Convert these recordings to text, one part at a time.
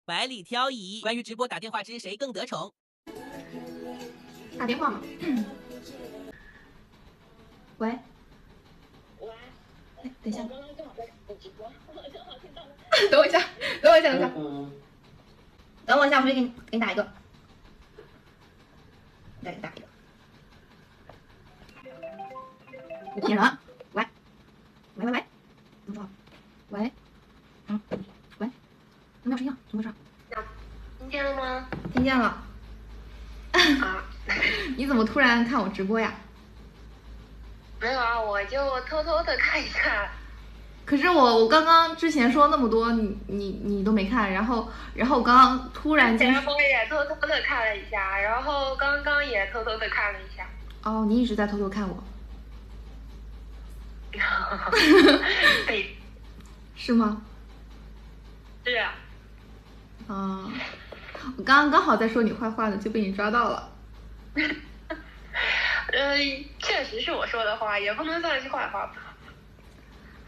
百里挑一，关于直播打电话之谁更得宠？打电话吗？喂。喂。哎，等一下。我刚刚正好在看直播，我正好听到了。等我一下，等我一下，等我一下。等我一下，我回去给你打一个。再给你打一个。我听人。喂。喂喂喂。怎么说？喂。喂。没有声音啊？怎么回事？听见了吗？听见了。啊。你怎么突然看我直播呀？没有啊，我就偷偷的看一看。可是我刚刚之前说那么多，你都没看，然后我刚刚突然间，我也偷偷的看了一下，然后刚刚也偷偷的看了一下。哦，你一直在偷偷看我。对。是吗？是啊。啊，我刚好在说你坏话呢，就被你抓到了。确实是我说的话，也不能算是坏话吧。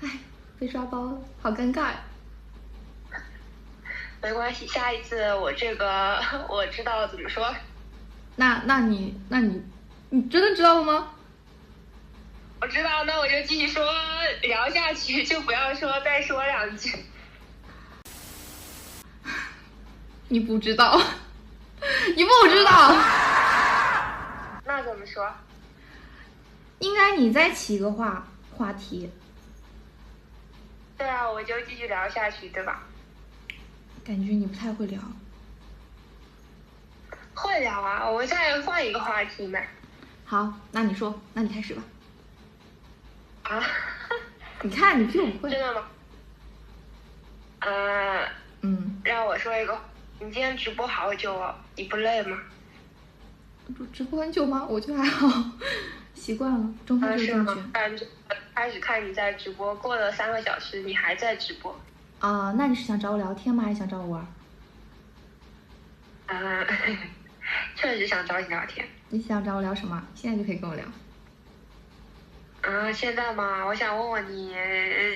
唉，被抓包了，好尴尬呀。没关系，下一次我知道怎么说。那你真的知道了吗？我知道，那我就继续说，聊下去就不要说再说两句。你不知道，你不知道。那怎么说？应该你再起个话题。对啊，我就继续聊下去，对吧？感觉你不太会聊。会聊啊，我再换一个话题呢。好，那你说，那你开始吧。啊？你看，你比我不会。真的吗？让我说一个。你今天直播好久哦，你不累吗？直播很久吗？我觉得还好，习惯了。中途就进去。开始看你在直播，过了3个小时，你还在直播。啊，那你是想找我聊天吗？还是想找我玩？确实想找你聊天。你想找我聊什么？现在就可以跟我聊。现在吗？我想问问你，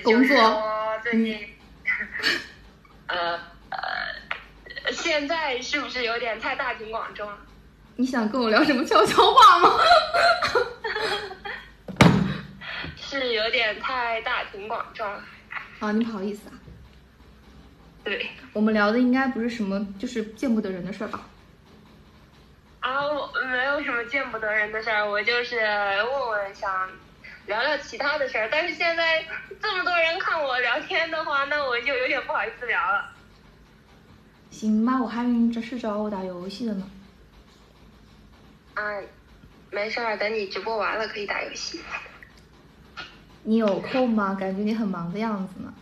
工作最近，现在是不是有点太大庭广众了？你想跟我聊什么悄悄话吗？是有点太大庭广众了。啊，你不好意思啊。对。我们聊的应该不是什么就是见不得人的事儿吧？我没有什么见不得人的事儿，我就是问问想聊聊其他的事儿。但是现在这么多人看我聊天的话，那我就有点不好意思聊了。行吧，我还以为你这是找我打游戏的呢。没事儿，等你直播完了可以打游戏。你有空吗？感觉你很忙的样子呢。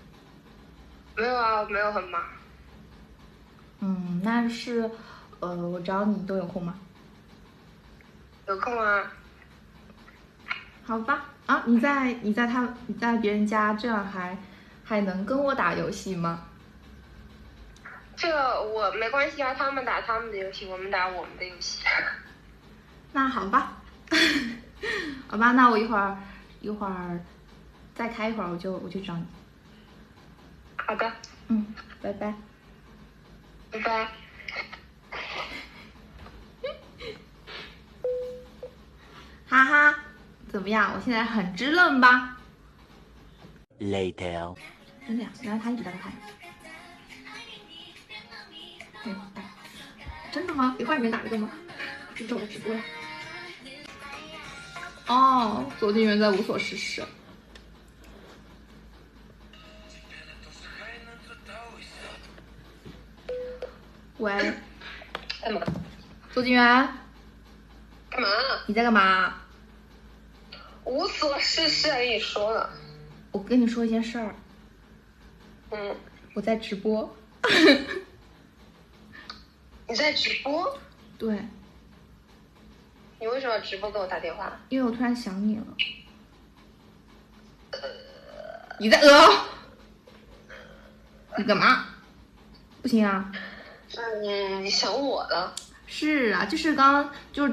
没有啊，没有很忙。那是，我找你都有空吗？有空啊。好吧，啊，你在别人家，这样还能跟我打游戏吗？这我没关系啊，他们打他们的游戏，我们打我们的游戏。那好吧，好吧，那我一会儿再开一会儿，我就找你。好的。拜拜。拜拜。哈哈，怎么样？我现在很知冷吧 ？Later。真的呀，原来他一直在拍。真的吗？给坏人打了个吗？这是我的直播呀。哦，左金元在无所事事。喂。干嘛？左金元。干嘛？你在干嘛？无所事事，跟你说了。我跟你说一件事儿。我在直播。你在直播？对。你为什么要直播跟我打电话？因为我突然想你了。你在你干嘛？不行啊。你想我了？是啊，就是刚刚就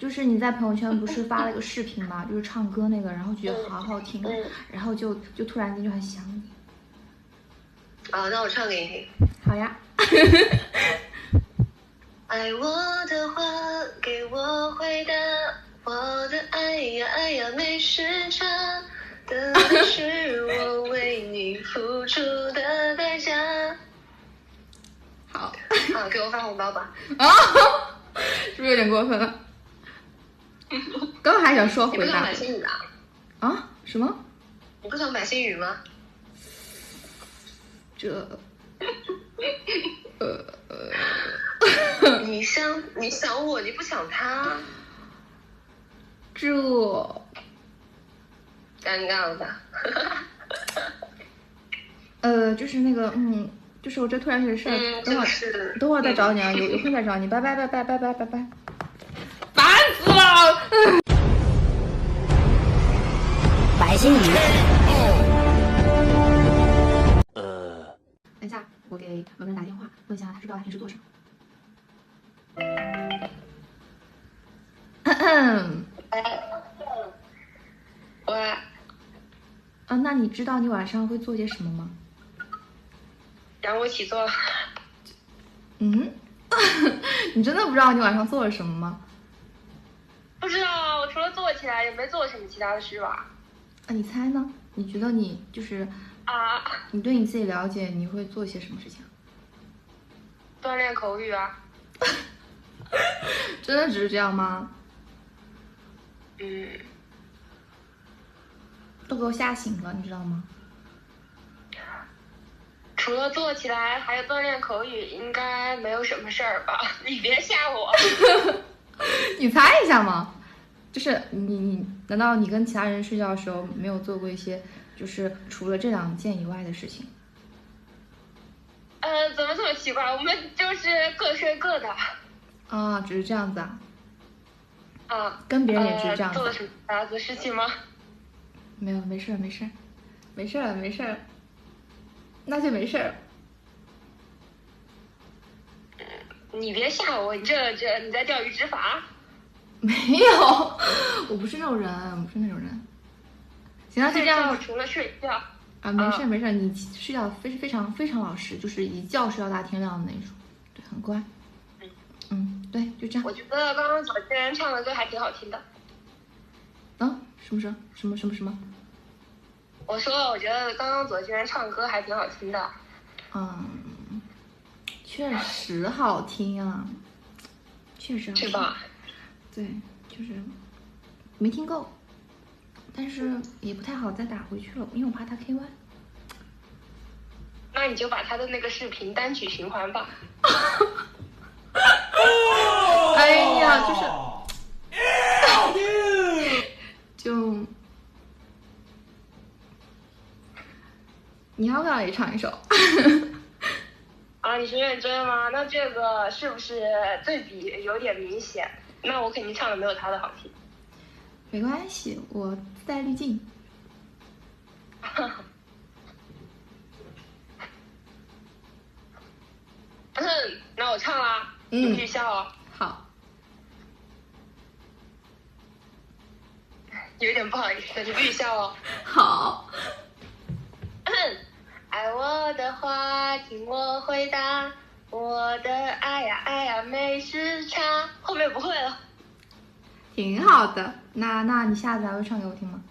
是你在朋友圈不是发了个视频吗？就是唱歌那个，然后觉得好好听，然后就突然间就很想你。那我唱给你听。好呀。爱我的话，给我回答，我的爱呀爱呀没时差，等待是我为你付出的代价。好，啊，给我发红包吧！啊，是不是有点过分了？刚刚还想说回答你不想买星宇啊？啊？什么？你不想买星宇吗？这，你想我，你不想他，这，尴尬了吧？就是那个，就是我这突然有事儿，就是等会儿再找你啊，有空再找你，拜拜拜拜拜拜拜拜，烦死了！白星宇。等一下，我给某人打电话，问一下他知道他平时做什么。喂，那你知道你晚上会做些什么吗？让我起坐。你真的不知道你晚上做了什么吗？不知道啊，我除了坐起来也没做什么其他的事吧？你猜呢？你觉得你就是啊，你对你自己了解，你会做些什么事情？锻炼口语啊。真的只是这样吗？都给我吓醒了，你知道吗？除了坐起来，还有锻炼口语，应该没有什么事儿吧？你别吓我。你猜一下嘛，就是你难道你跟其他人睡觉的时候没有做过一些就是除了这2件以外的事情？怎么这么奇怪？我们就是各睡各的。啊，只是这样子啊？啊，跟别人也只是这样子？做了什么其他的事情吗？没有，没事没事，没事了没事了，那就没事了。你别吓我，你这你在钓鱼执法？没有，我不是那种人，我不是那种人。行了，就这样。除了睡觉。没事没事，你睡觉非常非常老实，就是一觉睡到大天亮的那种，对，很乖。对，就这样。我觉得刚刚小娟唱的歌还挺好听的。什么？我说，我觉得刚刚左娟唱歌还挺好听的。确实好听啊，确实好听。是吧？对，就是没听够，但是也不太好再打回去了，因为我怕他 KY。那你就把他的那个视频单曲循环吧。哎呀，就你要不要也唱一首？啊，你是认真吗？那这个是不是对比有点明显？那我肯定唱的没有他的好听。没关系，我自带滤镜。那我唱啦，你必须笑哦。好。有点不好意思，你必须笑哦。好。爱我的话，听我回答，我的爱呀爱呀没时差。后面不会了。挺好的，那你下次还会唱给我听吗？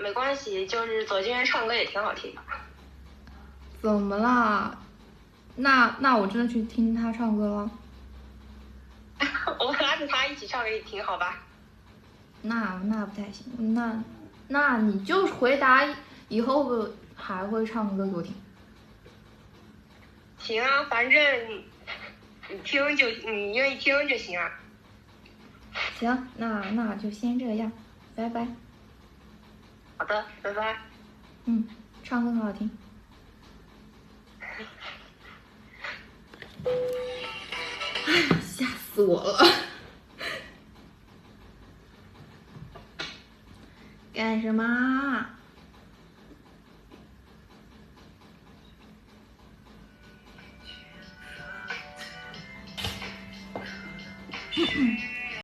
没关系，就是左金元唱歌也挺好听的。怎么啦？那我真的去听他唱歌了。我拉着他一起唱给你听，好吧？那不太行。那你就回答以后还会唱歌给我听。行啊，反正你愿意听就行啊。行，那就先这样，拜拜。好的，拜拜。唱歌很好听。吓死我了！干什么？